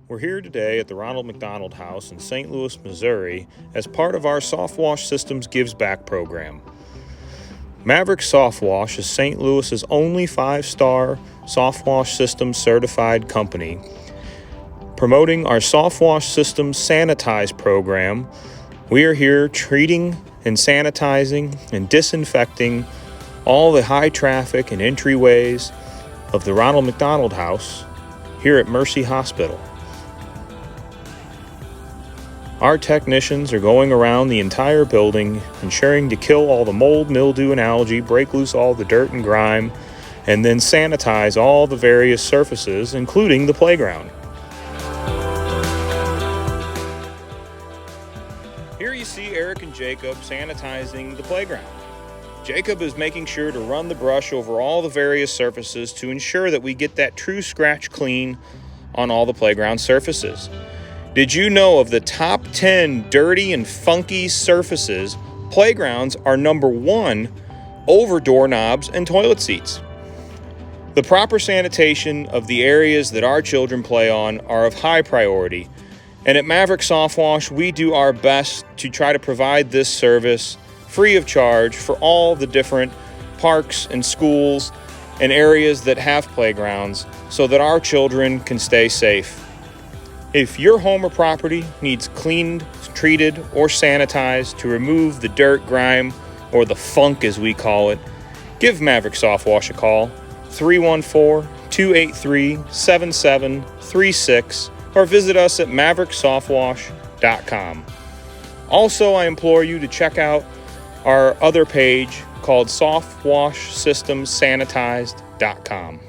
We're here today at the Ronald McDonald House in St. Louis, Missouri, as part of our Soft Wash Systems Gives Back program. Maverick Soft Wash is St. Louis's only 5-star soft wash systems certified company. Promoting our Soft Wash Systems Sanitize program, we are here treating and sanitizing and disinfecting all the high traffic and entryways of the Ronald McDonald House here at Mercy Hospital. Our technicians are going around the entire building, ensuring to kill all the mold, mildew, and algae, break loose all the dirt and grime, and then sanitize all the various surfaces, including the playground. Here you see Eric and Jacob sanitizing the playground. Jacob is making sure to run the brush over all the various surfaces to ensure that we get that true scratch clean on all the playground surfaces. Did you know of the top 10 dirty and funky surfaces, playgrounds are number 1 over doorknobs and toilet seats? The proper sanitation of the areas that our children play on are of high priority, and at Maverick Soft Wash, we do our best to try to provide this service free of charge for all the different parks and schools and areas that have playgrounds so that our children can stay safe. If your home or property needs cleaned, treated, or sanitized to remove the dirt, grime, or the funk as we call it, give Maverick Soft Wash a call, 314-283-7736, or visit us at mavericksoftwash.com. Also, I implore you to check out our other page called softwashsystemsanitized.com.